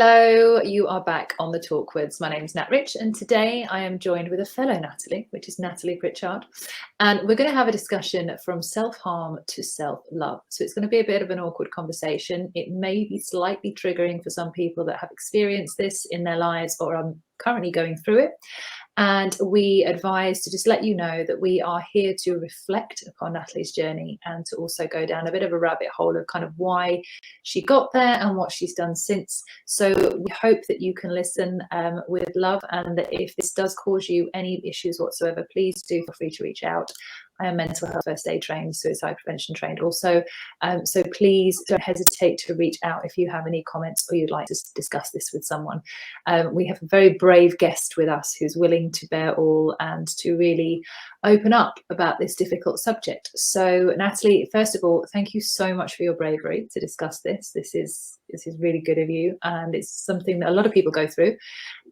Hello, you are back on the Talkwards. My name is Nat Rich, and today I am joined with a fellow Natalie, which is Natalie Pritchard. And we're going to have a discussion from self-harm to self-love. So it's going to be a bit of an awkward conversation. It may be slightly triggering for some people that have experienced this in their lives or are currently going through it. And we advise to just let you know that we are here to reflect upon Natalie's journey and to also go down a bit of a rabbit hole of kind of why she got there and what she's done since. So we hope that you can listen with love, and that if this does cause you any issues whatsoever, please do feel free to reach out. I am mental health first aid trained, suicide prevention trained also. So please don't hesitate to reach out if you have any comments or you'd like to discuss this with someone. We have a very brave guest with us who's willing to bear all and to really open up about this difficult subject. So Natalie, first of all, thank you so much for your bravery to discuss this. This is really good of you, and it's something that a lot of people go through,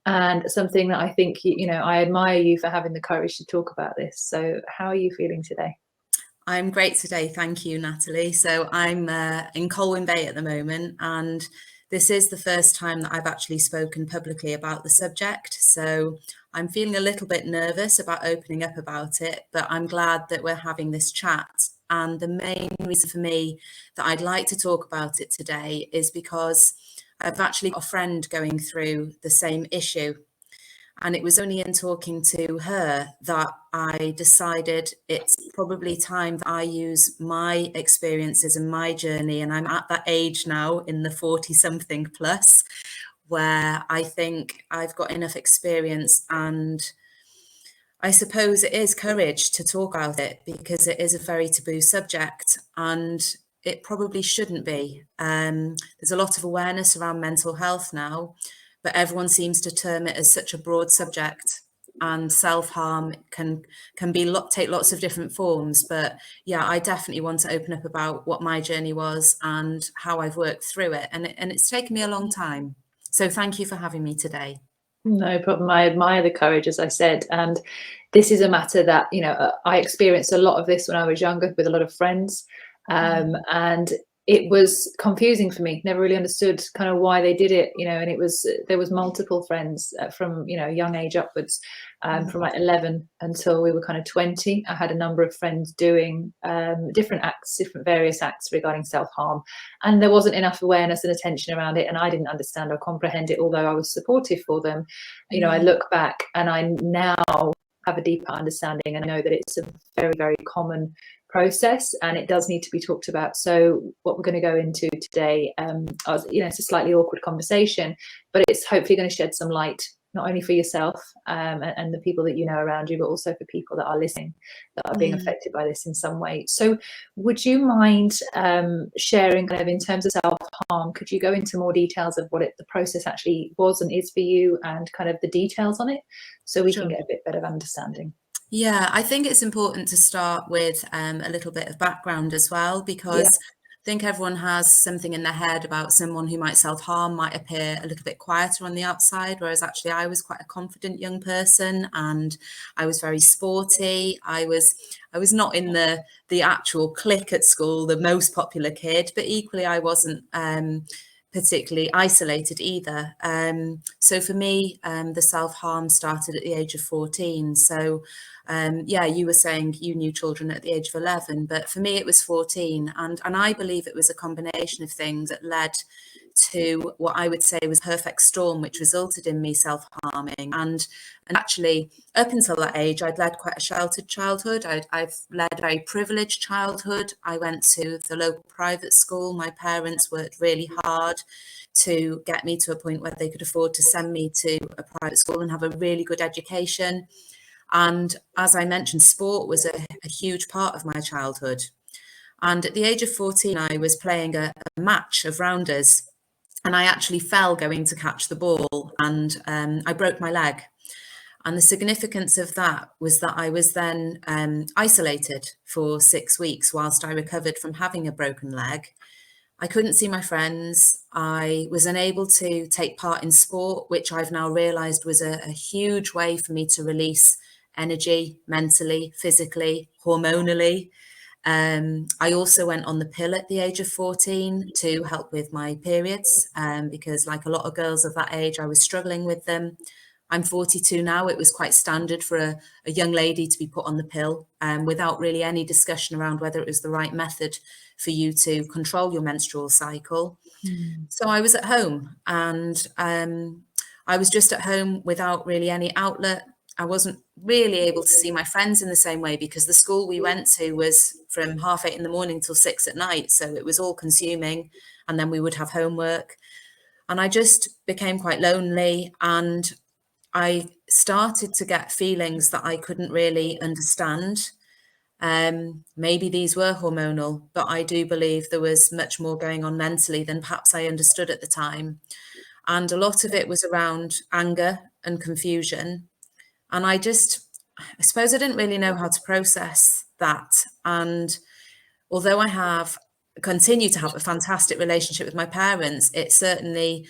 and something that I think, I admire you for having the courage to talk about this. So how are you feeling today? I'm great today, thank you, Natalie. So I'm in Colwyn Bay at the moment, and this is the first time that I've actually spoken publicly about the subject. So I'm feeling a little bit nervous about opening up about it, but I'm glad that we're having this chat. And the main reason for me that I'd like to talk about it today is because I've actually got a friend going through the same issue. And it was only in talking to her that I decided it's probably time that I use my experiences and my journey. And I'm at that age now in the 40-something plus, where I think I've got enough experience, and I suppose it is courage to talk about it, because it is a very taboo subject, and it probably shouldn't be. There's a lot of awareness around mental health now, but everyone seems to term it as such a broad subject, and self-harm can take lots of different forms. But yeah, I definitely want to open up about what my journey was and how I've worked through it, and it's taken me a long time. So thank you for having me today. No problem. I admire the courage, as I said, and this is a matter that I experienced a lot of this when I was younger with a lot of friends, and it was confusing for me. Never really understood kind of why they did it, and there was multiple friends from young age upwards, from like 11 until we were kind of 20. I had a number of friends doing various acts regarding self-harm, and there wasn't enough awareness and attention around it, and I didn't understand or comprehend it, although I was supportive for them. I look back and I now have a deeper understanding, and I know that it's a very, very common process, and it does need to be talked about. So what we're going to go into today, it's a slightly awkward conversation, but it's hopefully going to shed some light, not only for yourself and the people that you know around you, but also for people that are listening, that are being affected by this in some way. So would you mind sharing kind of in terms of self-harm, could you go into more details of what the process actually was and is for you, and kind of the details on it, so we can get a bit better understanding? Yeah, I think it's important to start with a little bit of background as well, because I think everyone has something in their head about someone who might self-harm, might appear a little bit quieter on the outside, whereas actually I was quite a confident young person, and I was very sporty. I was not in the actual clique at school, the most popular kid, but equally I wasn't particularly isolated either. So for me, the self-harm started at the age of 14. So you were saying you knew children at the age of 11, but for me it was 14. And I believe it was a combination of things that led to what I would say was a perfect storm, which resulted in me self-harming. And actually, up until that age, I'd led quite a sheltered childhood. I've led a very privileged childhood. I went to the local private school. My parents worked really hard to get me to a point where they could afford to send me to a private school and have a really good education. And as I mentioned, sport was a huge part of my childhood. And at the age of 14, I was playing a match of rounders, and I actually fell going to catch the ball, and I broke my leg. And the significance of that was that I was then isolated for 6 weeks whilst I recovered from having a broken leg. I couldn't see my friends. I was unable to take part in sport, which I've now realised was a huge way for me to release energy, mentally, physically, hormonally. I also went on the pill at the age of 14 to help with my periods, because like a lot of girls of that age, I was struggling with them. I'm 42 now. It was quite standard for a young lady to be put on the pill, without really any discussion around whether it was the right method for you to control your menstrual cycle. So I was at home, and I was just at home without really any outlet. I wasn't really able to see my friends in the same way, because the school we went to was from 8:30 in the morning till 6 at night. So it was all consuming. And then we would have homework. And I just became quite lonely. And I started to get feelings that I couldn't really understand. Maybe these were hormonal, but I do believe there was much more going on mentally than perhaps I understood at the time. And a lot of it was around anger and confusion. And I suppose I didn't really know how to process that. And although I continue to have a fantastic relationship with my parents, it certainly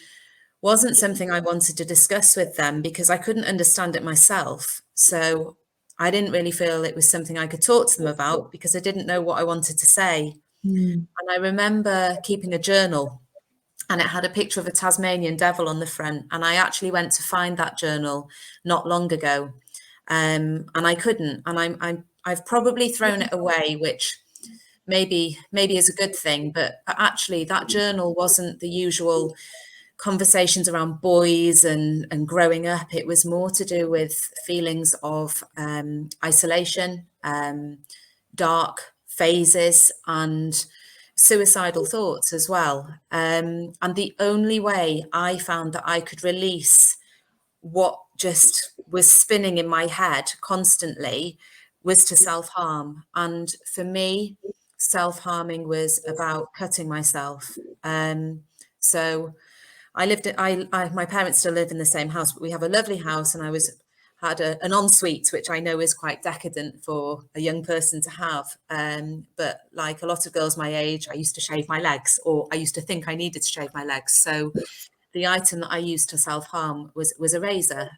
wasn't something I wanted to discuss with them, because I couldn't understand it myself. So I didn't really feel it was something I could talk to them about, because I didn't know what I wanted to say. And I remember keeping a journal, and it had a picture of a Tasmanian devil on the front. And I actually went to find that journal not long ago, and I couldn't. And I've probably thrown it away, which maybe is a good thing. But actually, that journal wasn't the usual conversations around boys and growing up. It was more to do with feelings of isolation, dark phases, and suicidal thoughts as well. And the only way I found that I could release what just was spinning in my head constantly was to self-harm. And for me, self-harming was about cutting myself. So my parents still live in the same house, but we have a lovely house, and I had an ensuite, which I know is quite decadent for a young person to have. But like a lot of girls my age, I used to shave my legs, or I used to think I needed to shave my legs. So the item that I used to self-harm was a razor.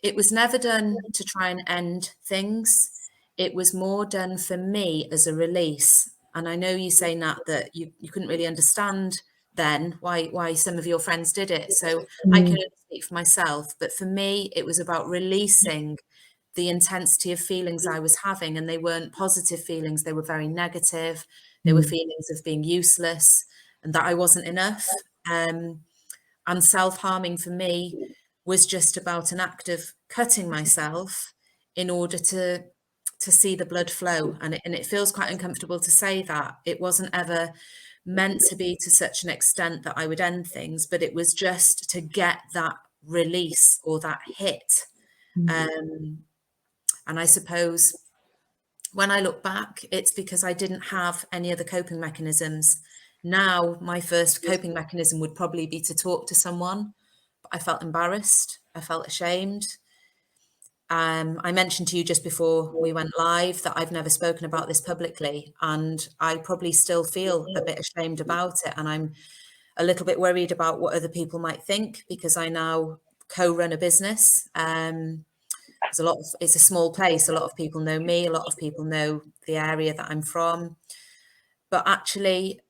It was never done to try and end things. It was more done for me as a release. And I know you say, Nat, that you couldn't really understand then why some of your friends did it. So I can only speak for myself. But for me, it was about releasing the intensity of feelings I was having. And they weren't positive feelings. They were very negative. They were feelings of being useless and that I wasn't enough. And self-harming for me was just about an act of cutting myself in order to see the blood flow. And it feels quite uncomfortable to say that. It wasn't ever meant to be to such an extent that I would end things, but it was just to get that release or that hit. And I suppose when I look back, it's because I didn't have any other coping mechanisms. Now, my first coping mechanism would probably be to talk to someone, but I felt embarrassed. I felt ashamed. I mentioned to you just before we went live that I've never spoken about this publicly, and I probably still feel a bit ashamed about it. And I'm a little bit worried about what other people might think, because I now co-run a business. It's a small place. A lot of people know me. A lot of people know the area that I'm from. But actually,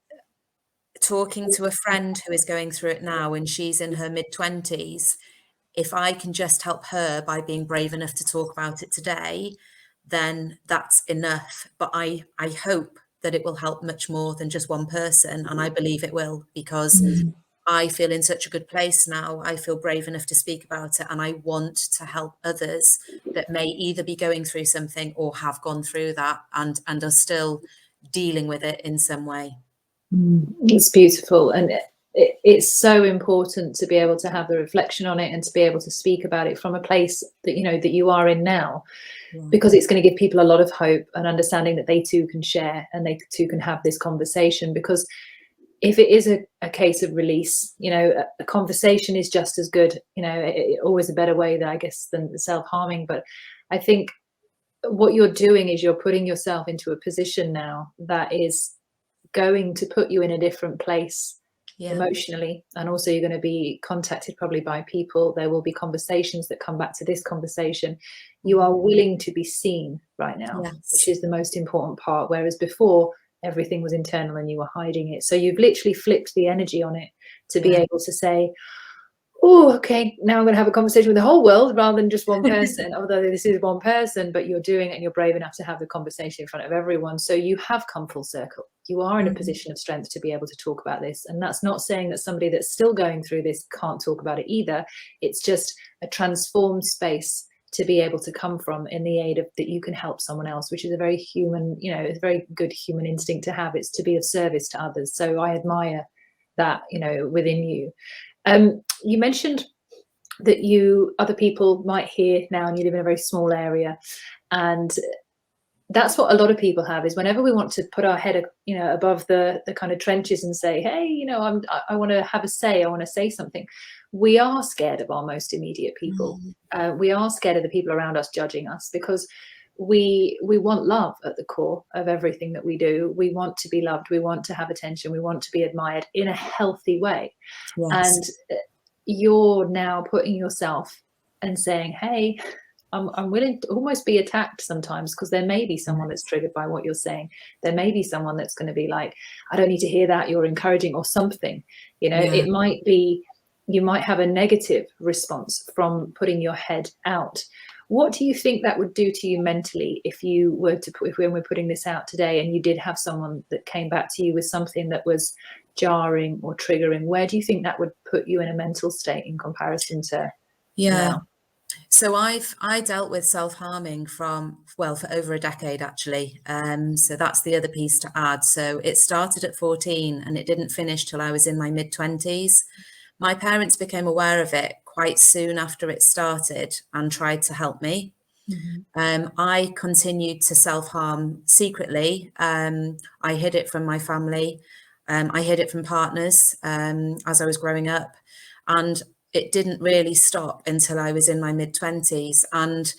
talking to a friend who is going through it now, and she's in her mid-20s, if I can just help her by being brave enough to talk about it today, then that's enough. But I hope that it will help much more than just one person. And I believe it will, because I feel in such a good place now. I feel brave enough to speak about it. And I want to help others that may either be going through something or have gone through that and are still dealing with it in some way. It's beautiful. And it's so important to be able to have the reflection on it and to be able to speak about it from a place that that you are in now, because it's going to give people a lot of hope and understanding that they too can share and they too can have this conversation. Because if it is a case of release, a conversation is just as good, always a better way, I guess, than self-harming. But I think what you're doing is you're putting yourself into a position now that is going to put you in a different place emotionally, and also you're going to be contacted probably by people. There will be conversations that come back to this conversation. You are willing to be seen right now, which is the most important part, whereas before everything was internal and you were hiding it. So you've literally flipped the energy on it to be able to say, oh, okay, now I'm going to have a conversation with the whole world rather than just one person, although this is one person, but you're doing it and you're brave enough to have the conversation in front of everyone. So you have come full circle. You are in a position of strength to be able to talk about this. And that's not saying that somebody that's still going through this can't talk about it either. It's just a transformed space to be able to come from, in the aid of that you can help someone else, which is a very human, you know, it's a very good human instinct to have. It's to be of service to others. So I admire that, you know, within you. You mentioned that other people might hear now, and you live in a very small area, and that's what a lot of people have, is whenever we want to put our head, you know, above the kind of trenches and say, hey, you know, I want to have a say, I want to say something. We are scared of our most immediate people. We are scared of the people around us judging us, because we want love at the core of everything that we do. We want to be loved. We want to have attention. We want to be admired in a healthy way. And you're now putting yourself and saying, hey, I'm willing to almost be attacked sometimes, because there may be someone that's triggered by what you're saying. There may be someone that's going to be like, I don't need to hear that, you're encouraging, or something, you know. It might be, you might have a negative response from putting your head out. What do you think that would do to you mentally if you were to put, if when we're putting this out today and you did have someone that came back to you with something that was jarring or triggering? Where do you think that would put you in a mental state in comparison to now? So I dealt with self-harming for over a decade, actually. So that's the other piece to add. So it started at 14 and it didn't finish till I was in my mid-20s. My parents became aware of it quite soon after it started and tried to help me. I continued to self-harm secretly. I hid it from my family. I hid it from partners as I was growing up. And it didn't really stop until I was in my mid-20s. And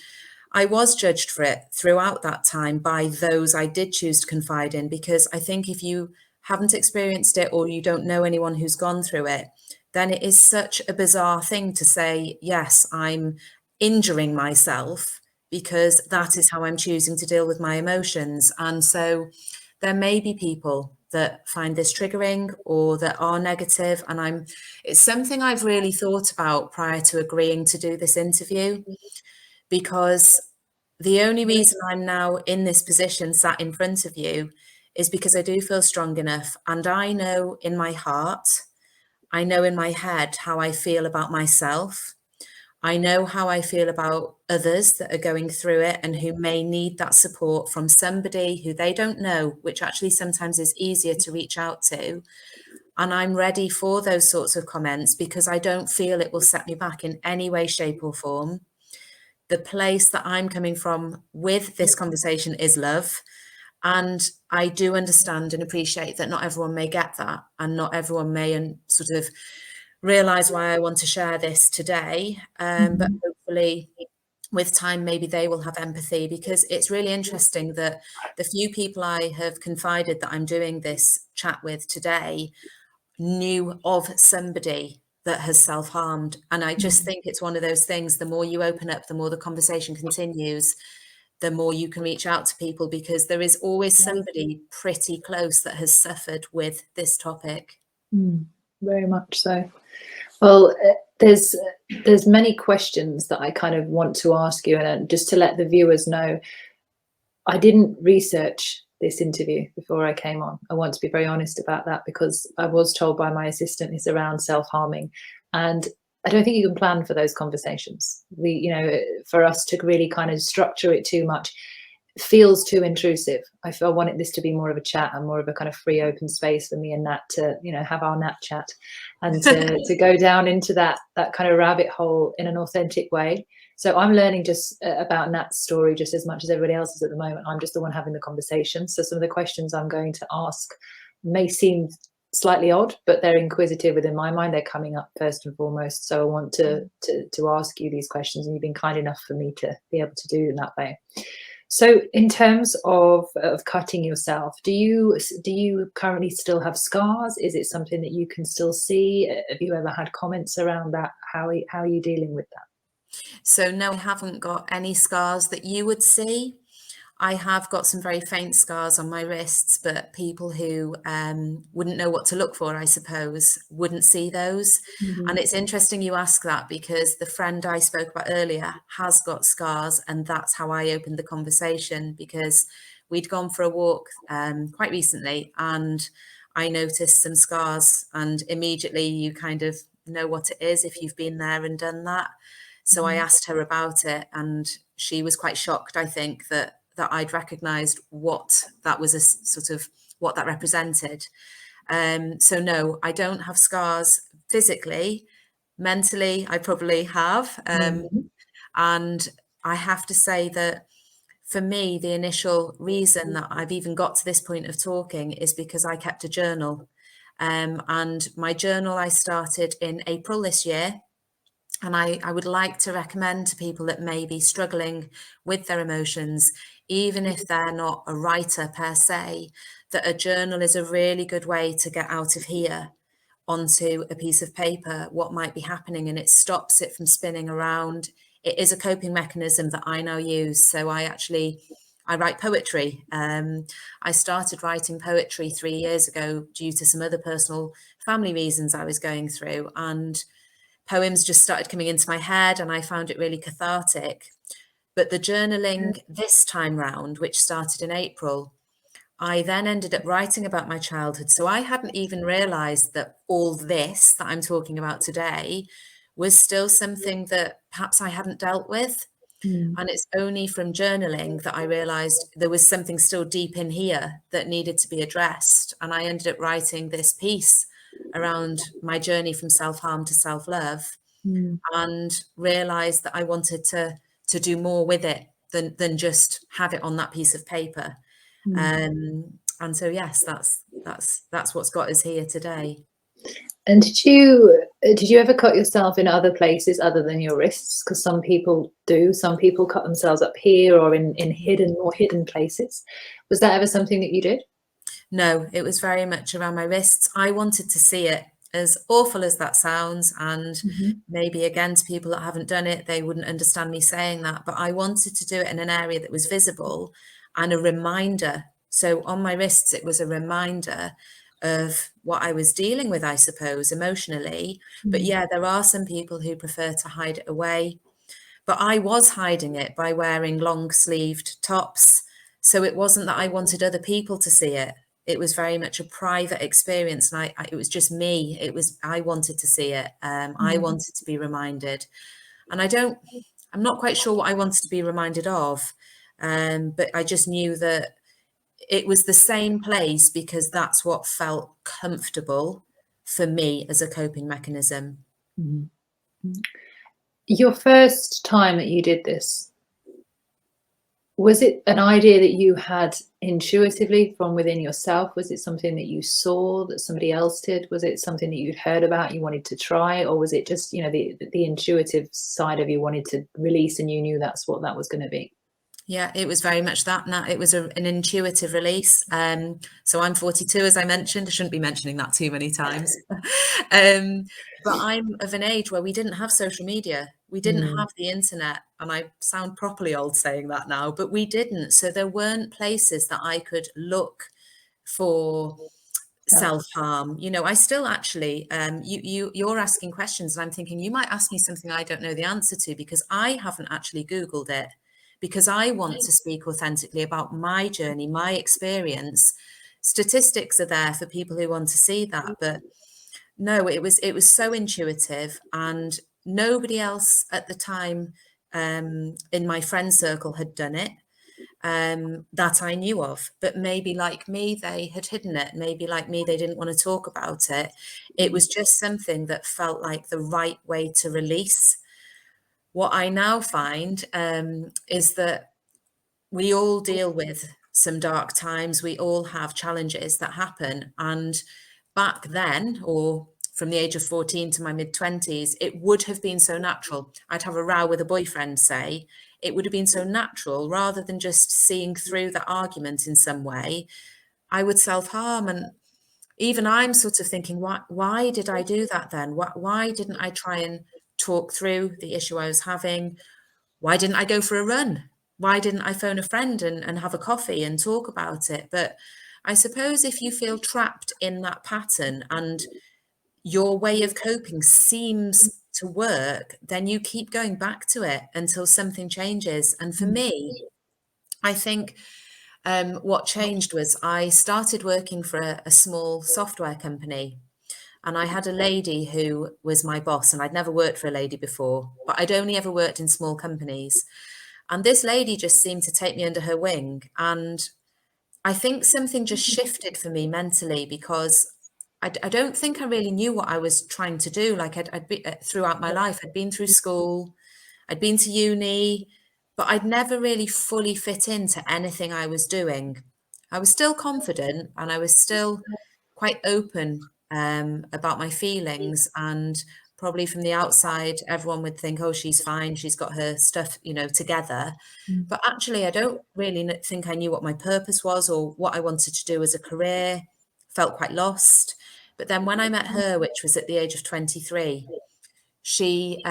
I was judged for it throughout that time by those I did choose to confide in, because I think if you haven't experienced it or you don't know anyone who's gone through it, then it is such a bizarre thing to say, yes, I'm injuring myself because that is how I'm choosing to deal with my emotions. And so there may be people that find this triggering or that are negative. And it's something I've really thought about prior to agreeing to do this interview, because the only reason I'm now in this position sat in front of you is because I do feel strong enough. And I know in my heart, I know in my head how I feel about myself. I know how I feel about others that are going through it and who may need that support from somebody who they don't know, which actually sometimes is easier to reach out to. And I'm ready for those sorts of comments because I don't feel it will set me back in any way, shape or form. The place that I'm coming from with this conversation is love. And I do understand and appreciate that not everyone may get that, and not everyone may sort of realize why I want to share this today. But hopefully with time, maybe they will have empathy, because it's really interesting that the few people I have confided that I'm doing this chat with today knew of somebody that has self-harmed. And I just think it's one of those things, the more you open up, the more the conversation continues, the more you can reach out to people, because there is always somebody pretty close that has suffered with this topic. Very much so. Well, there's many questions that I kind of want to ask you, and just to let the viewers know, I didn't research this interview before I came on. I want to be very honest about that, because I was told by my assistant it's around self-harming, and I don't think you can plan for those conversations. You know, for us to really kind of structure it too much feels too intrusive. I wanted this to be more of a chat and more of a kind of free, open space for me and Nat to, you know, have our Nat chat, and to go down into that kind of rabbit hole in an authentic way. So I'm learning just about Nat's story just as much as everybody else is at the moment. I'm just the one having the conversation. So some of the questions I'm going to ask may seem slightly odd, but they're inquisitive within my mind. They're coming up first and foremost. So I want to ask you these questions, and you've been kind enough for me to be able to do in that way. So in terms of cutting yourself, do you currently still have scars? Is it something that you can still see? Have you ever had comments around that? How are you dealing with that? So no, I haven't got any scars that you would see. I have got some very faint scars on my wrists, but people who wouldn't know what to look for, I suppose, wouldn't see those. Mhm. And it's interesting you ask that, because the friend I spoke about earlier has got scars, and that's how I opened the conversation, because we'd gone for a walk quite recently, and I noticed some scars, and immediately you kind of know what it is if you've been there and done that. So I Mhm. asked her about it, and she was quite shocked, I think, that I'd recognised what that was, a sort of what that represented. So no, I don't have scars physically. Mentally, I probably have. Mhm. And I have to say that for me, the initial reason that I've even got to this point of talking is because I kept a journal. And my journal I started in April this year. And I would like to recommend to people that may be struggling with their emotions, even if they're not a writer per se, that a journal is a really good way to get out of here onto a piece of paper what might be happening, and it stops it from spinning around. It is a coping mechanism that I now use. So I write poetry. I started writing poetry 3 years ago due to some other personal family reasons I was going through, and poems just started coming into my head, and I found it really cathartic. But the journaling this time round, which started in April, I then ended up writing about my childhood. So I hadn't even realized that all this that I'm talking about today was still something that perhaps I hadn't dealt with. Mm. And it's only from journaling that I realized there was something still deep in here that needed to be addressed. And I ended up writing this piece around my journey from self-harm to self-love, Mm. and realized that I wanted to do more with it than just have it on that piece of paper. Mm. And so yes, that's what's got us here today. And did you ever cut yourself in other places other than your wrists? Because some people do. Some people cut themselves up here or in more hidden places. Was that ever something that you did? No, it was very much around my wrists. I wanted to see it, as awful as that sounds, and Mhm. maybe again to people that haven't done it, they wouldn't understand me saying that, but I wanted to do it in an area that was visible and a reminder. So on my wrists, it was a reminder of what I was dealing with, I suppose, emotionally. But Mm. yeah, there are some people who prefer to hide it away. But I was hiding it by wearing long sleeved tops. So it wasn't that I wanted other people to see it. It was very much a private experience. And it was just me. I wanted to see it. I Mm. wanted to be reminded. And I'm not quite sure what I wanted to be reminded of. But I just knew that it was the same place because that's what felt comfortable for me as a coping mechanism. Mhm. Mm. Your first time that you did this, was it an idea that you had intuitively from within yourself? Was it something that you saw that somebody else did? Was it something that you'd heard about, you wanted to try, or was it just, the intuitive side of you wanted to release and you knew that's what that was going to be? Yeah, it was very much that. Now, it was an intuitive release. So I'm 42, as I mentioned. I shouldn't be mentioning that too many times. But I'm of an age where we didn't have social media. We didn't Mm. have the internet. And I sound properly old saying that now, but we didn't. So there weren't places that I could look for Help. self-harm. I still actually, you're asking questions, and I'm thinking you might ask me something I don't know the answer to, because I haven't actually Googled it, because I want to speak authentically about my journey, my experience. Statistics are there for people who want to see that, but no, it was so intuitive, and nobody else at the time in my friend circle had done it that I knew of. But maybe like me, they had hidden it. Maybe like me, they didn't want to talk about it. It Mm. was just something that felt like the right way to release. What I now find is that we all deal with some dark times. We all have challenges that happen. And back then, or from the age of 14 to my mid-20s, it would have been so natural. I'd have a row with a boyfriend, say. It would have been so natural, rather than just seeing through the argument in some way, I would self-harm. And even I'm sort of thinking, why did I do that then? Why didn't I try and talk through the issue I was having? Why didn't I go for a run? Why didn't I phone a friend and have a coffee and talk about it? But I suppose if you feel trapped in that pattern and your way of coping seems to work, then you keep going back to it until something changes. And for me, I think what changed was I started working for a small software company, and I had a lady who was my boss, and I'd never worked for a lady before, but I'd only ever worked in small companies. And this lady just seemed to take me under her wing. And I think something just shifted for me mentally, because I don't think I really knew what I was trying to do. Like I'd be, throughout my life, I'd been through school, I'd been to uni, but I'd never really fully fit into anything I was doing. I was still confident and I was still quite open about my feelings, and probably from the outside, everyone would think, oh, she's fine, she's got her stuff, together. But actually, I don't really think I knew what my purpose was or what I wanted to do as a career. Felt quite lost. But then when I met her, which was at the age of 23, she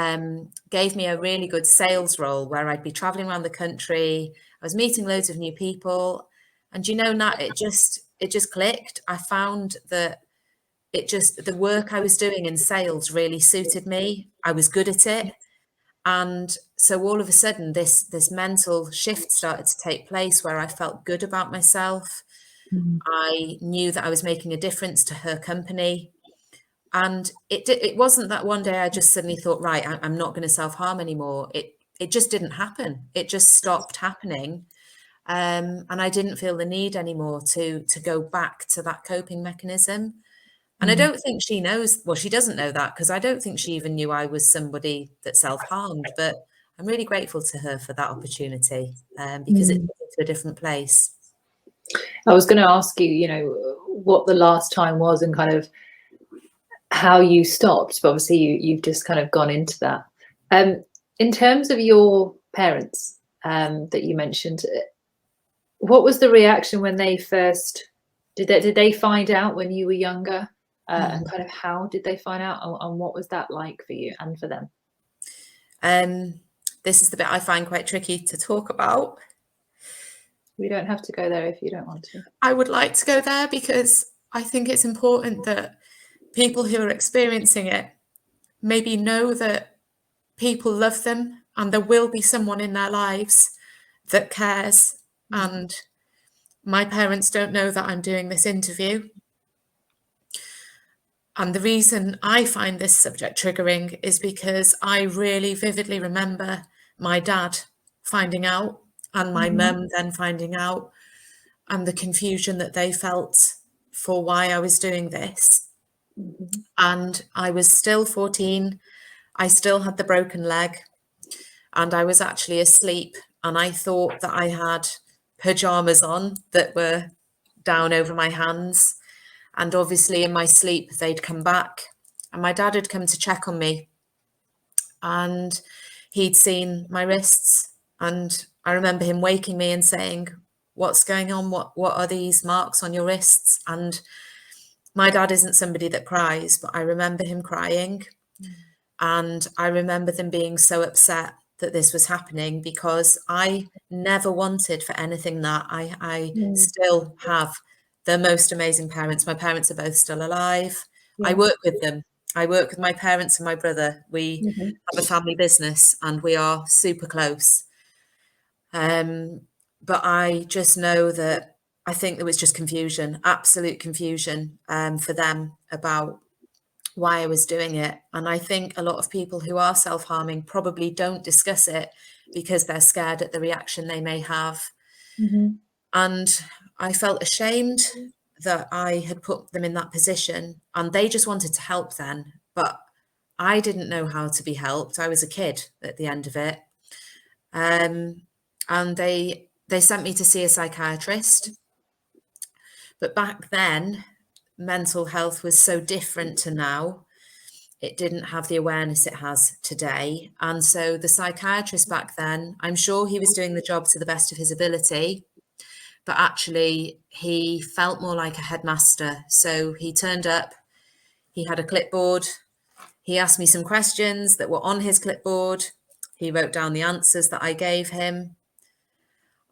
gave me a really good sales role where I'd be traveling around the country. I was meeting loads of new people. And Nat, it just clicked. I found that the work I was doing in sales really suited me. I was good at it. And so all of a sudden, this mental shift started to take place where I felt good about myself. I knew that I was making a difference to her company. And it wasn't that one day I just suddenly thought, right, I'm not going to self-harm anymore. It just didn't happen. It just stopped happening. And I didn't feel the need anymore to go back to that coping mechanism. And I don't think she knows, well, she doesn't know that, because I don't think she even knew I was somebody that self-harmed. But I'm really grateful to her for that opportunity, because it took me to a different place. I was going to ask you, what the last time was and kind of how you stopped, but obviously you've just kind of gone into that. In terms of your parents that you mentioned, what was the reaction when they first did they find out when you were younger, and kind of how did they find out, and what was that like for you and for them? This is the bit I find quite tricky to talk about. We don't have to go there if you don't want to. I would like to go there because I think it's important that people who are experiencing it maybe know that people love them and there will be someone in their lives that cares. And my parents don't know that I'm doing this interview. And the reason I find this subject triggering is because I really vividly remember my dad finding out and my mum then finding out, and the confusion that they felt for why I was doing this. And I was still 14. I still had the broken leg, and I was actually asleep, and I thought that I had pajamas on that were down over my hands. And obviously in my sleep, they'd come back, and my dad had come to check on me, and he'd seen my wrists. And I remember him waking me and saying, what's going on? What are these marks on your wrists? And my dad isn't somebody that cries, but I remember him crying. And I remember them being so upset that this was happening, because I never wanted for anything that. I still have the most amazing parents. My parents are both still alive. I work with them. I work with my parents and my brother. We have a family business and we are super close. But I just know that I think there was just confusion, absolute confusion for them about why I was doing it. And I think a lot of people who are self-harming probably don't discuss it because they're scared at the reaction they may have. And I felt ashamed that I had put them in that position, and they just wanted to help then, but I didn't know how to be helped. I was a kid at the end of it. And they sent me to see a psychiatrist. But back then, mental health was so different to now. it didn't have the awareness it has today. And so the psychiatrist back then, I'm sure he was doing the job to the best of his ability, but actually he felt more like a headmaster. So he turned up, he had a clipboard, he asked me some questions that were on his clipboard, he wrote down the answers that I gave him.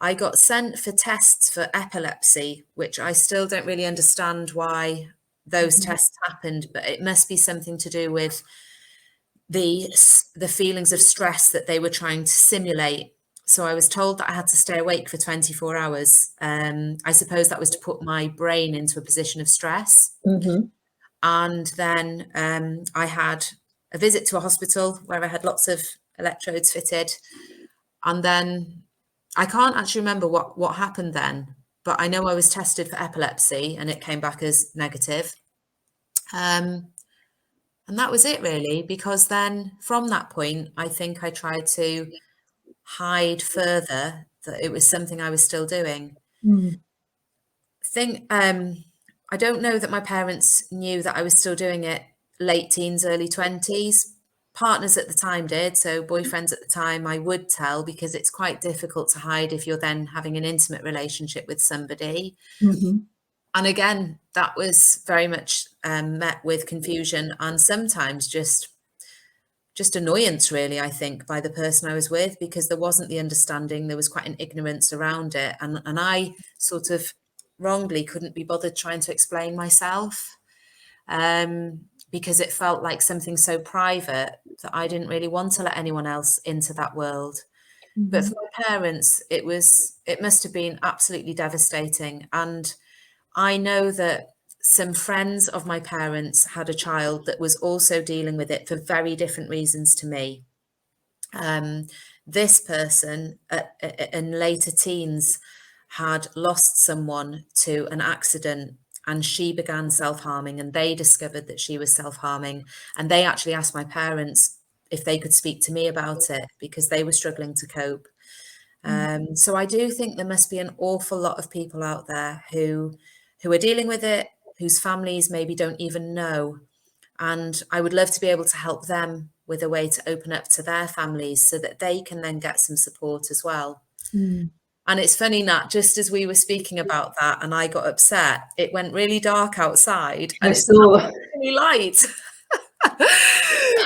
I got sent for tests for epilepsy, which I still don't really understand why those tests happened, but it must be something to do with the feelings of stress that they were trying to simulate. So I was told that I had to stay awake for 24 hours. I suppose that was to put my brain into a position of stress. And then I had a visit to a hospital where I had lots of electrodes fitted. And then I can't actually remember what happened then, but I know I was tested for epilepsy and it came back as negative. And that was it really, because then from that point, I think I tried to hide further that it was something I was still doing. I don't know that my parents knew that I was still doing it late teens, early 20s. Partners at the time did, so boyfriends at the time I would tell, because it's quite difficult to hide if you're then having an intimate relationship with somebody. And again, that was very much met with confusion and sometimes just annoyance, really, I think, by the person I was with, because there wasn't the understanding. There was quite an ignorance around it. And I sort of wrongly couldn't be bothered trying to explain myself, because it felt like something so private that I didn't really want to let anyone else into that world. But for my parents, it must have been absolutely devastating. And I know that some friends of my parents had a child that was also dealing with it for very different reasons to me. This person in later teens had lost someone to an accident, and she began self-harming, and they discovered that she was self-harming, and they actually asked my parents if they could speak to me about it because they were struggling to cope. So I do think there must be an awful lot of people out there who are dealing with it, whose families maybe don't even know. And I would love to be able to help them with a way to open up to their families so that they can then get some support as well. And it's funny, Nat, just as we were speaking about that and I got upset, it went really dark outside and it's really light.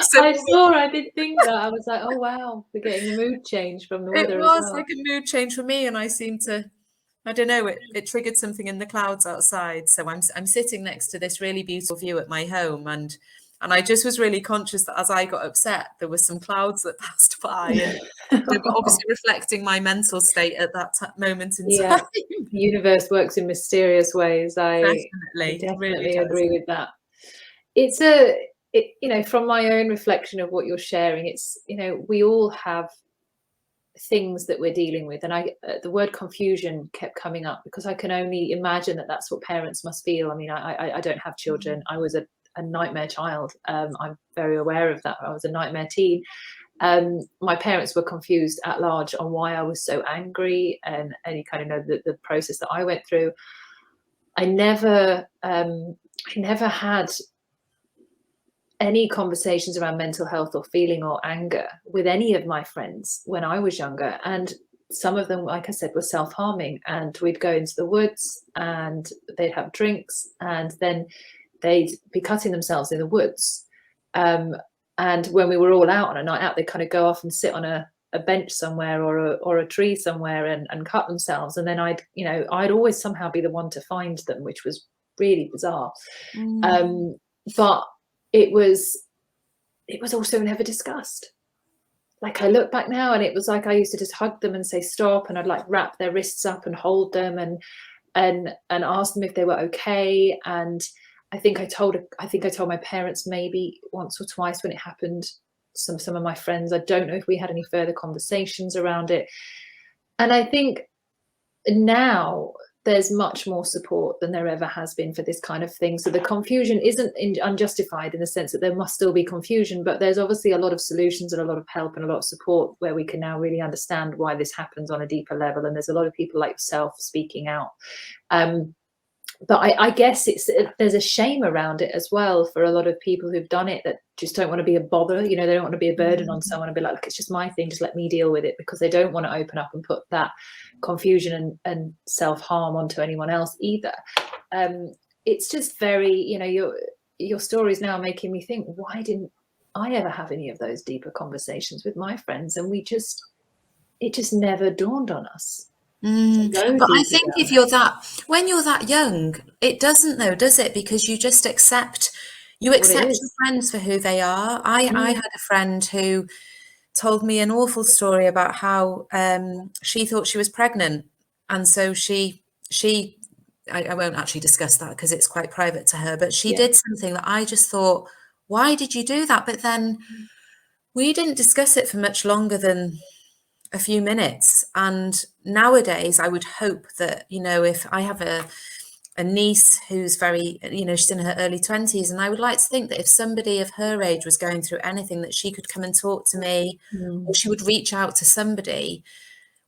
So I did think that. I was like, oh wow, we're getting a mood change from the weather. It was like a mood change for me, and I seemed to, I don't know, it triggered something in the clouds outside. So I'm sitting next to this really beautiful view at my home, and I just was really conscious that as I got upset, there were some clouds that passed by, and they were obviously reflecting my mental state at that moment in time. The universe works in mysterious ways. I definitely really agree with that. It's from my own reflection of what you're sharing, it's, we all have things that we're dealing with, and the word confusion kept coming up because I can only imagine that that's what parents must feel. I mean, I don't have children. I was a nightmare child. I'm very aware of that. I was a nightmare teen. My parents were confused at large on why I was so angry, and you kind of know the process that I went through. I never had any conversations around mental health or feeling or anger with any of my friends when I was younger. And some of them, like I said, were self-harming, and we'd go into the woods and they'd have drinks and then they'd be cutting themselves in the woods. And when we were all out on a night out, they'd kind of go off and sit on a bench somewhere or a tree somewhere and cut themselves. And then I'd always somehow be the one to find them, which was really bizarre. But it was also never discussed. Like, I look back now and it was like I used to just hug them and say stop, and I'd like wrap their wrists up and hold them and ask them if they were okay. And I think I told my parents maybe once or twice when it happened. Some of my friends, I don't know if we had any further conversations around it. And I think now there's much more support than there ever has been for this kind of thing. So the confusion isn't unjustified in the sense that there must still be confusion, but there's obviously a lot of solutions and a lot of help and a lot of support where we can now really understand why this happens on a deeper level. And there's a lot of people like yourself speaking out. but I guess there's a shame around it as well for a lot of people who've done it, that just don't want to be a bother. They don't want to be a burden on someone and be like, look, it's just my thing, just let me deal with it, because they don't want to open up and put that confusion and self-harm onto anyone else either. It's just very, your stories now making me think, why didn't I ever have any of those deeper conversations with my friends? And it just never dawned on us. But I think when you're that young, it doesn't though, does it? Because you just accept your friends for who they are. I had a friend who told me an awful story about how she thought she was pregnant, and so I won't actually discuss that because it's quite private to her, but she did something that I just thought, why did you do that? But then we didn't discuss it for much longer than a few minutes. And nowadays I would hope that, if I have a niece who's very, she's in her early 20s, and I would like to think that if somebody of her age was going through anything, that she could come and talk to me, or she would reach out to somebody.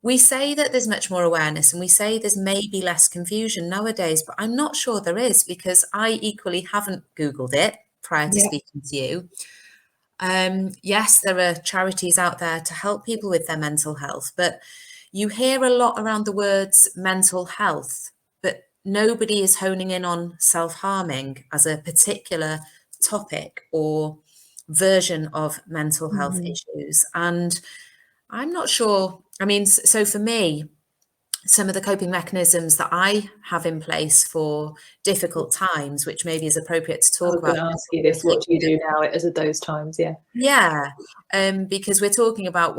We say that there's much more awareness, and we say there's maybe less confusion nowadays, but I'm not sure there is, because I equally haven't Googled it prior to speaking to you. Yes, there are charities out there to help people with their mental health, but you hear a lot around the words mental health, but nobody is honing in on self-harming as a particular topic or version of mental health issues. And I'm not sure. I mean, so for me, some of the coping mechanisms that I have in place for difficult times, which maybe is appropriate to talk about. I was going to ask you this, what do you do now as at those times? Because we're talking about,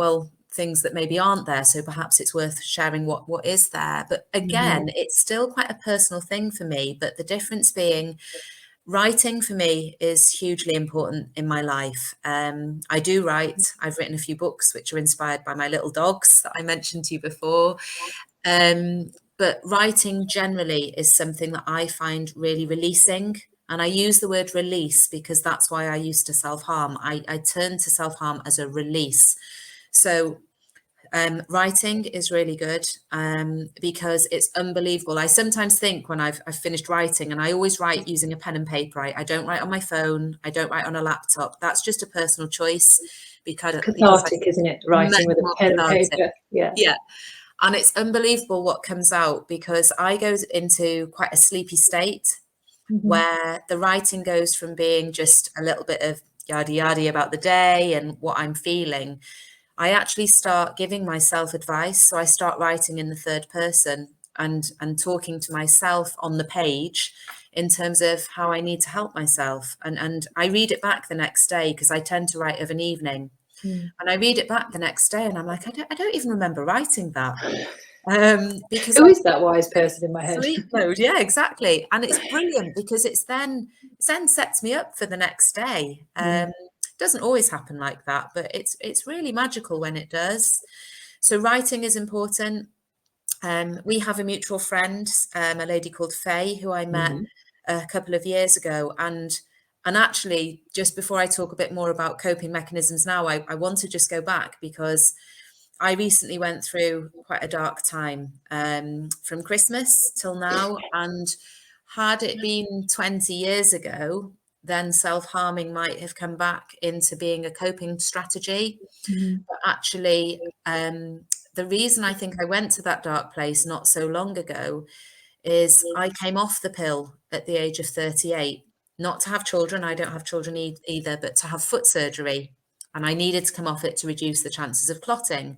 things that maybe aren't there, so perhaps it's worth sharing what is there. But again, it's still quite a personal thing for me, but the difference being, writing for me is hugely important in my life. I do write. I've written a few books which are inspired by my little dogs that I mentioned to you before. But writing generally is something that I find really releasing. And I use the word release because that's why I used to self-harm. I turned to self-harm as a release. So writing is really good because it's unbelievable. I sometimes think when I've finished writing, and I always write using a pen and paper. I don't write on my phone. I don't write on a laptop. That's just a personal choice. Because cathartic, isn't it? Writing with a pen and paper. Yeah. And it's unbelievable what comes out, because I go into quite a sleepy state where the writing goes from being just a little bit of yada yada about the day and what I'm feeling. I actually start giving myself advice. So I start writing in the third person and talking to myself on the page in terms of how I need to help myself. And I read it back the next day, because I tend to write of an evening. And I read it back the next day and I'm like, I don't even remember writing that. Because who is that wise person in my head? Sleep mode, yeah, exactly. And it's brilliant because it then sets me up for the next day. Doesn't always happen like that, but it's really magical when it does. So writing is important. We have a mutual friend, a lady called Faye, who I met a couple of years ago, and actually, just before I talk a bit more about coping mechanisms now, I want to just go back, because I recently went through quite a dark time from Christmas till now. And had it been 20 years ago, then self-harming might have come back into being a coping strategy. But actually, the reason I think I went to that dark place not so long ago is I came off the pill at the age of 38. Not to have children, I don't have children either, but to have foot surgery. And I needed to come off it to reduce the chances of clotting.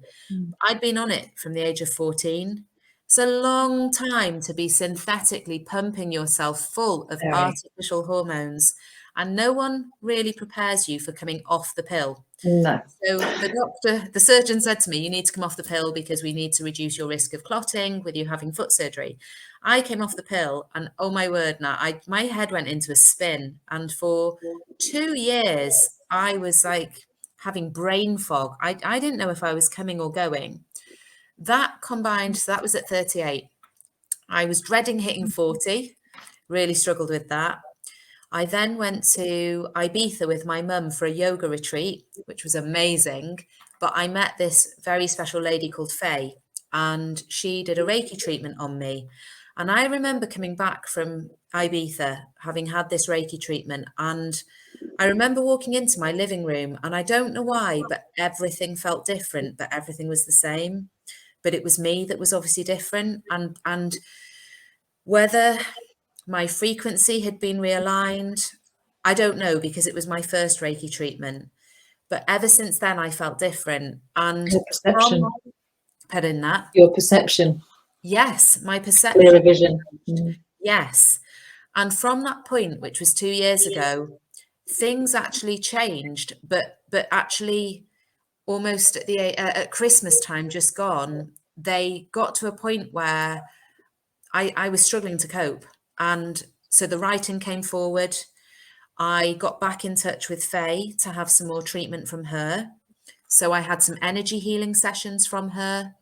I'd been on it from the age of 14. It's a long time to be synthetically pumping yourself full of artificial hormones. And no one really prepares you for coming off the pill. No. So the surgeon said to me, you need to come off the pill because we need to reduce your risk of clotting with you having foot surgery. I came off the pill and oh my word, now my head went into a spin. And for 2 years, I was like having brain fog. I didn't know if I was coming or going. That combined, so that was at 38. I was dreading hitting 40, really struggled with that. I then went to Ibiza with my mum for a yoga retreat, which was amazing. But I met this very special lady called Faye. and she did a Reiki treatment on me. And I remember coming back from Ibiza, having had this Reiki treatment, and I remember walking into my living room, and I don't know why, but everything felt different, but everything was the same. But it was me that was obviously different. And whether my frequency had been realigned, I don't know, because it was my first Reiki treatment. But ever since then, I felt different. And Your perception. Pardon that? Your perception. Yes, my perception. Clearer vision. Mm. Yes. And from that point, which was 2 years ago, things actually changed, but actually almost at Christmas time just gone, they got to a point where I was struggling to cope. And so the writing came forward. I got back in touch with Faye to have some more treatment from her. So I had some energy healing sessions from her.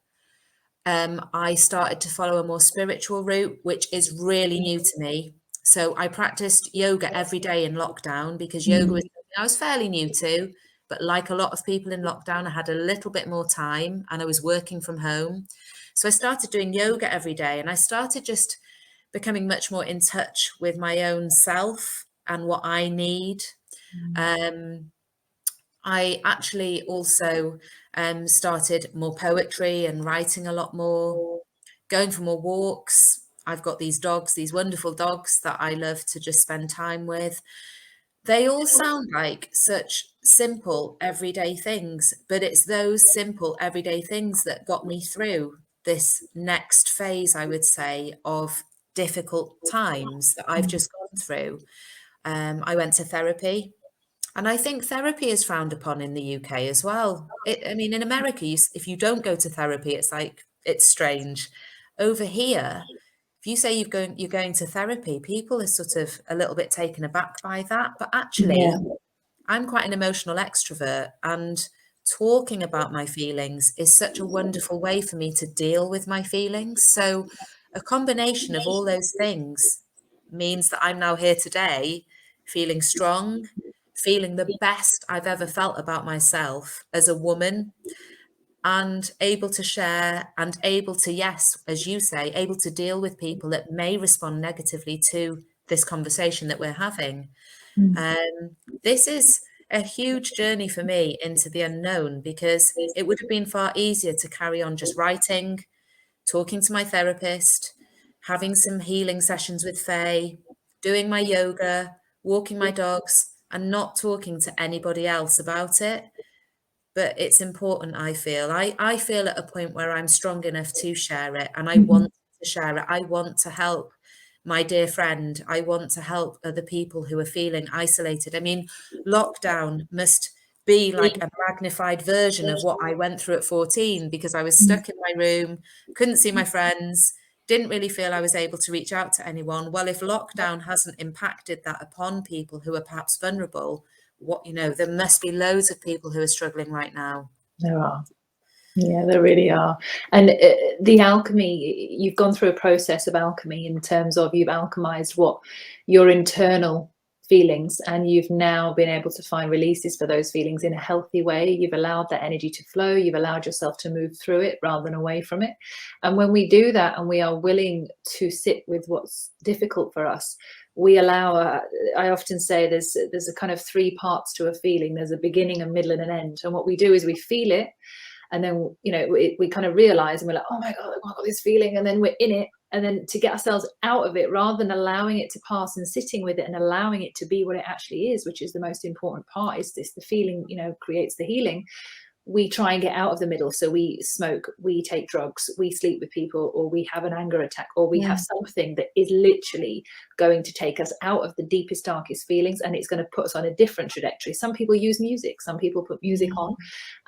I started to follow a more spiritual route, which is really new to me. So I practiced yoga every day in lockdown because yoga was something I was fairly new to. But like a lot of people in lockdown, I had a little bit more time and I was working from home. So I started doing yoga every day, and I started just becoming much more in touch with my own self and what I need. I actually also started more poetry and writing a lot more, going for more walks. I've got these dogs, these wonderful dogs that I love to just spend time with. They all sound like such simple everyday things, but it's those simple everyday things that got me through this next phase, I would say, of difficult times that I've just gone through. I went to therapy. And I think therapy is frowned upon in the UK as well. I mean, in America, if you don't go to therapy, it's like, it's strange. Over here, if you say you're going to therapy, people are sort of a little bit taken aback by that. But actually, I'm quite an emotional extrovert, and talking about my feelings is such a wonderful way for me to deal with my feelings. So a combination of all those things means that I'm now here today feeling strong, feeling the best I've ever felt about myself as a woman, and able to share and able to, yes, as you say, able to deal with people that may respond negatively to this conversation that we're having. This is a huge journey for me into the unknown, because it would have been far easier to carry on just writing, talking to my therapist, having some healing sessions with Faye, doing my yoga, walking my dogs, and not talking to anybody else about it. But it's important, I feel. I feel at a point where I'm strong enough to share it, and I want to share it. I want to help my dear friend. I want to help other people who are feeling isolated. I mean, lockdown must be like a magnified version of what I went through at 14, because I was stuck in my room, couldn't see my friends, didn't really feel I was able to reach out to anyone. Well, if lockdown hasn't impacted that upon people who are perhaps vulnerable, there must be loads of people who are struggling right now. There are. Yeah, there really are. And the alchemy, you've gone through a process of alchemy in terms of you've alchemized what your internal feelings, and you've now been able to find releases for those feelings in a healthy way. You've allowed that energy to flow. You've allowed yourself to move through it rather than away from it. And when we do that and we are willing to sit with what's difficult for us, we allow, I often say there's a kind of 3 parts to a feeling. There's a beginning, a middle, and an end. And what we do is we feel it. And then, we kind of realize, and we're like, oh my God, I've got this feeling. And then we're in it. And then to get ourselves out of it, rather than allowing it to pass and sitting with it and allowing it to be what it actually is, which is the most important part, is this, the feeling, creates the healing. We try and get out of the middle. So we smoke, we take drugs, we sleep with people, or we have an anger attack, or we have something that is literally going to take us out of the deepest, darkest feelings, and it's going to put us on a different trajectory. Some people use music. Some people put music on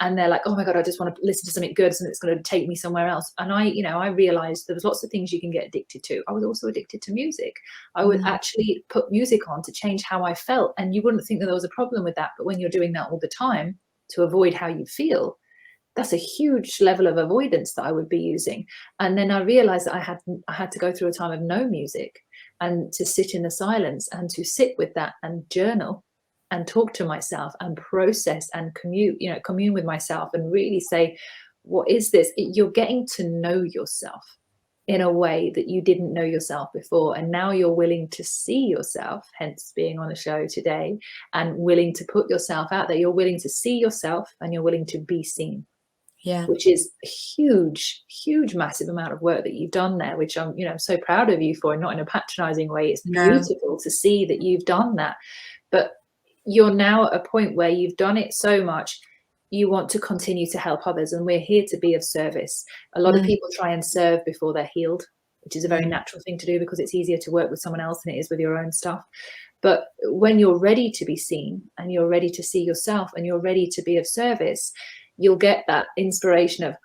and they're like, oh my God, I just want to listen to something good, and it's going to take me somewhere else. And I realized there was lots of things you can get addicted to. I was also addicted to music. I would actually put music on to change how I felt. And you wouldn't think that there was a problem with that. But when you're doing that all the time, to avoid how you feel, that's a huge level of avoidance that I would be using. And then I realized that I had to go through a time of no music, and to sit in the silence and to sit with that and journal and talk to myself and process and commune with myself and really say, what is this? You're getting to know yourself in a way that you didn't know yourself before. And now you're willing to see yourself, hence being on the show today, and willing to put yourself out there. You're willing to see yourself and you're willing to be seen. Yeah. Which is a huge, massive amount of work that you've done there, which I'm, you know, so proud of you for, and not in a patronizing way. It's beautiful to see that you've done that. But you're now at a point where you've done it so much, you want to continue to help others, and we're here to be of service. A lot of people try and serve before they're healed, which is a very natural thing to do because it's easier to work with someone else than it is with your own stuff. But when you're ready to be seen and you're ready to see yourself and you're ready to be of service, you'll get that inspiration of,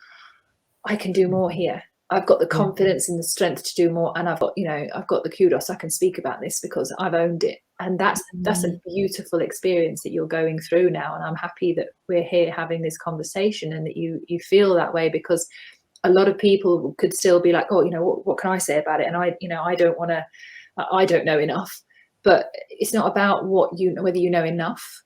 I can do more here. I've got the confidence and the strength to do more, and I've got, you know, I've got the kudos. I can speak about this because I've owned it. And that's a beautiful experience that you're going through now. And I'm happy that we're here having this conversation and that you feel that way, because a lot of people could still be like, oh, you know, what can I say about it? And I don't know enough. But it's not about whether you know enough.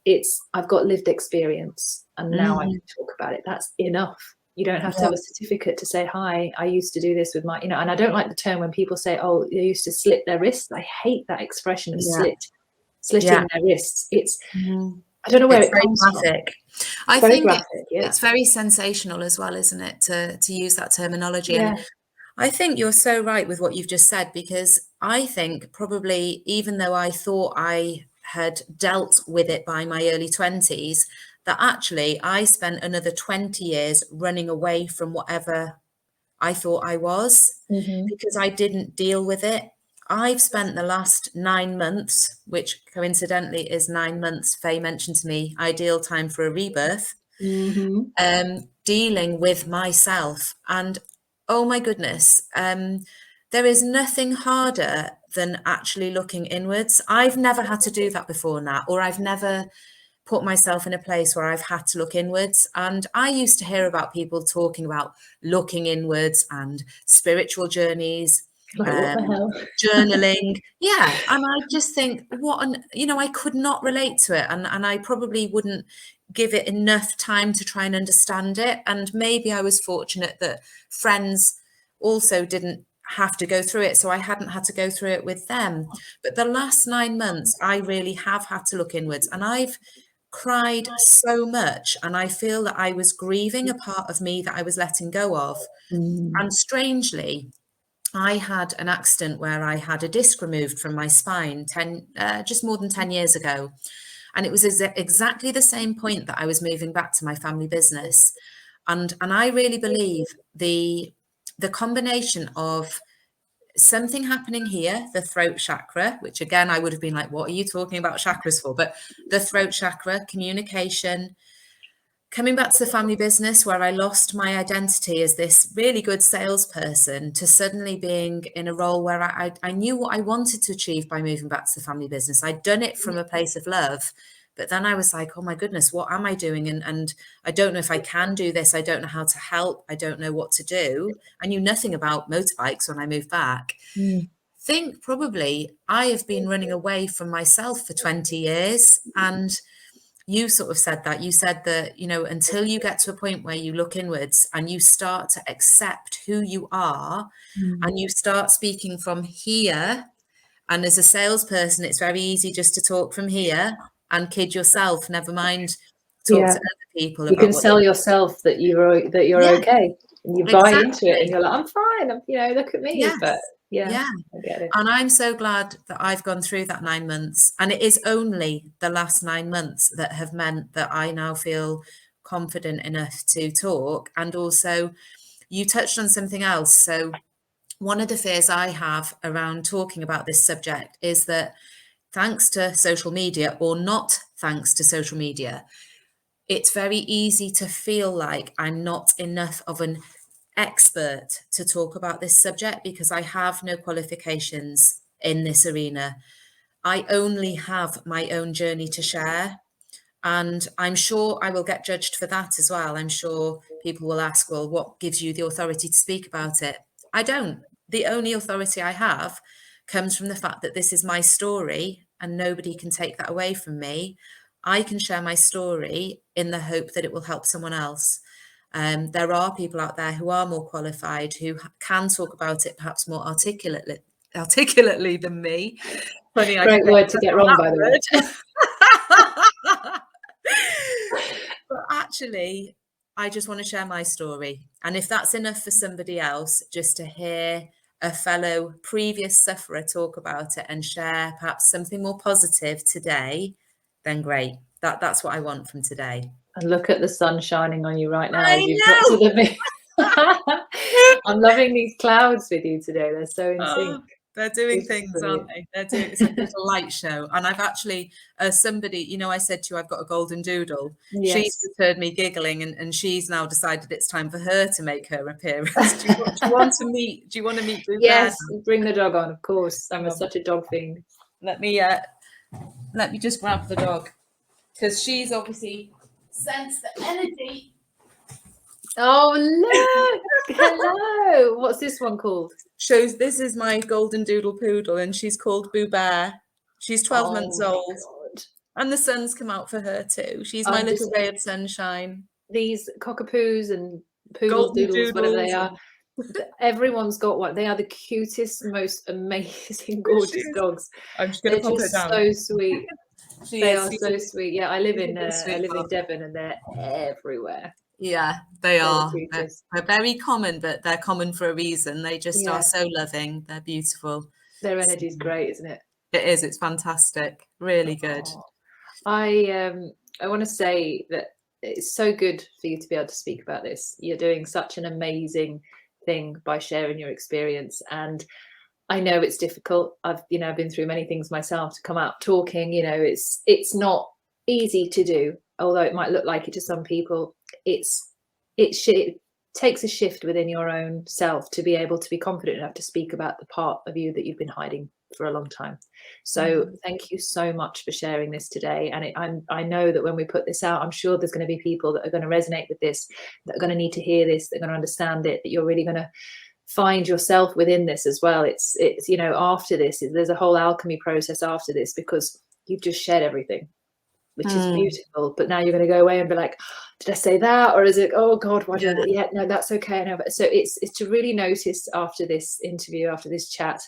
It's, I've got lived experience and now I can talk about it. That's enough. You don't have to have a certificate to say, hi, I used to do this with my, you know, and I don't like the term when people say, oh, they used to slit their wrists. I hate that expression of slitting their wrists. It's, I don't know where it comes from. I think it's very sensational as well, isn't it, to use that terminology. And I think you're so right with what you've just said, because I think probably, even though I thought I had dealt with it by my early 20s, that actually I spent another 20 years running away from whatever I thought I was, because I didn't deal with it. I've spent the last 9 months, which coincidentally is 9 months, Faye mentioned to me, ideal time for a rebirth, dealing with myself. And oh my goodness, there is nothing harder than actually looking inwards. I've never had to do that before, Nat, or I've never put myself in a place where I've had to look inwards. And I used to hear about people talking about looking inwards and spiritual journeys, like, what the hell? journaling. And I just think, I could not relate to it. And I probably wouldn't give it enough time to try and understand it. And maybe I was fortunate that friends also didn't have to go through it, so I hadn't had to go through it with them. But the last 9 months, I really have had to look inwards, and I've cried so much, and I feel that I was grieving a part of me that I was letting go of. And strangely, I had an accident where I had a disc removed from my spine just more than 10 years ago. And it was exactly the same point that I was moving back to my family business. And I really believe the combination of something happening here, the throat chakra, which again, I would have been like, what are you talking about chakras for? But the throat chakra, communication, coming back to the family business where I lost my identity as this really good salesperson to suddenly being in a role where I knew what I wanted to achieve by moving back to the family business. I'd done it from a place of love. But then I was like, oh my goodness, what am I doing? And I don't know if I can do this. I don't know how to help. I don't know what to do. I knew nothing about motorbikes when I moved back. Think probably I have been running away from myself for 20 years. And you sort of said that. You said that, until you get to a point where you look inwards and you start to accept who you are and you start speaking from here. And as a salesperson, it's very easy just to talk from here and kid yourself, never mind talk to other people. You can sell yourself that you're okay, and you buy into it, and you're like, I'm fine. Look at me. But I get it. And I'm so glad that I've gone through that 9 months, and it is only the last 9 months that have meant that I now feel confident enough to talk. And also, you touched on something else. So one of the fears I have around talking about this subject is that, thanks to social media, or not thanks to social media, it's very easy to feel like I'm not enough of an expert to talk about this subject because I have no qualifications in this arena. I only have my own journey to share. And I'm sure I will get judged for that as well. I'm sure people will ask, well, what gives you the authority to speak about it? I don't. The only authority I have comes from the fact that this is my story and nobody can take that away from me. I can share my story in the hope that it will help someone else. There are people out there who are more qualified, who can talk about it perhaps more articulately than me. Funny, Great word to get wrong, by the way. But actually, I just want to share my story. And if that's enough for somebody else, just to hear a fellow previous sufferer talk about it and share perhaps something more positive today, then great. That's what I want from today. And look at the sun shining on you right now I as you've know. got to the me. I'm loving these clouds with you today. They're so in sync. They're doing This is things, brilliant. aren't they? They're doing, it's like a little light show. And I've actually, somebody, you know, I said to you, I've got a golden doodle. Yes. She's just heard me giggling, and she's now decided it's time for her to make her appearance. Do you want to meet Boo Yes, Bear? bring the dog on, of course. I'm such a dog fiend. Let me just grab the dog, because she's obviously sensed the energy. Oh, look. Hello. What's this one called? This is my golden doodle poodle, and she's called Boo Bear. She's 12 months old. God. And the sun's come out for her too. She's my little ray of sunshine. These cockapoos and poodles, doodles, whatever they are. Everyone's got one. They are the cutest, most amazing, gorgeous dogs. I'm just going to pop her down. So sweet. They are so sweet. Yeah, I live in Devon, and they're everywhere. Yeah, they are. They're very common, but they're common for a reason. They just are so loving. They're beautiful. Their energy is great, isn't it? It is. It's fantastic. Really good. I want to say that it's so good for you to be able to speak about this. You're doing such an amazing thing by sharing your experience, and I know it's difficult. I've been through many things myself. To come out talking, it's not easy to do, although it might look like it to some people. It takes a shift within your own self to be able to be confident enough to speak about the part of you that you've been hiding for a long time. So thank you so much for sharing this today. And I know that when we put this out, I'm sure there's going to be people that are going to resonate with this, that are going to need to hear this, that are going to understand it, that you're really going to find yourself within this as well. It's after this, there's a whole alchemy process after this, because you've just shared everything, which is beautiful. But now you're going to go away and be like, did I say that? Or is it, oh God, why did I? Yeah, no, that's okay. No, but so it's to really notice after this interview, after this chat,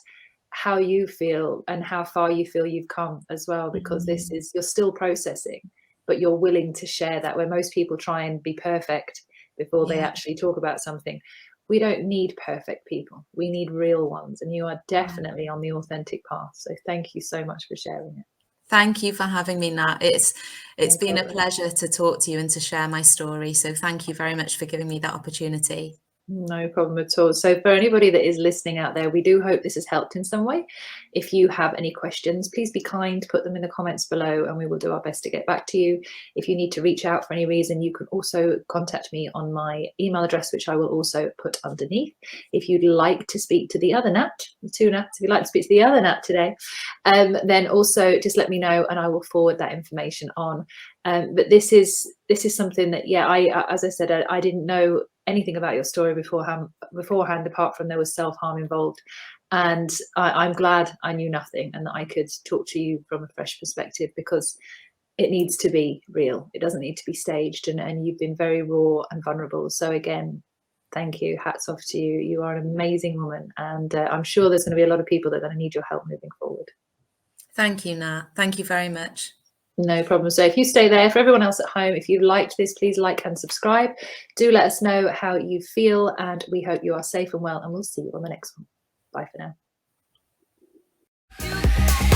how you feel and how far you feel you've come as well, because this is, you're still processing, but you're willing to share that, where most people try and be perfect before they actually talk about something. We don't need perfect people. We need real ones. And you are definitely on the authentic path. So thank you so much for sharing it. Thank you for having me, Nat. It's been a pleasure to talk to you and to share my story. So thank you very much for giving me that opportunity. No problem at all. So for anybody that is listening out there, we do hope this has helped in some way. If you have any questions, please be kind, put them in the comments below, and we will do our best to get back to you. If you need to reach out for any reason, you can also contact me on my email address, which I will also put underneath. If you'd like to speak to the other Nat, the two Nats, if you'd like to speak to the other Nat today, then also just let me know and I will forward that information on. But this is something that, as I said, I didn't know anything about your story beforehand, apart from there was self-harm involved, and I'm glad I knew nothing and that I could talk to you from a fresh perspective, because it needs to be real. It doesn't need to be staged, and you've been very raw and vulnerable. So again, thank you. Hats off to you. You are an amazing woman, and I'm sure there's going to be a lot of people that are going to need your help moving forward. Thank you, Nat. Thank you very much. No problem. So if you stay there, for everyone else at home, if you liked this, please like and subscribe. Do let us know how you feel, and we hope you are safe and well, and we'll see you on the next one. Bye for now.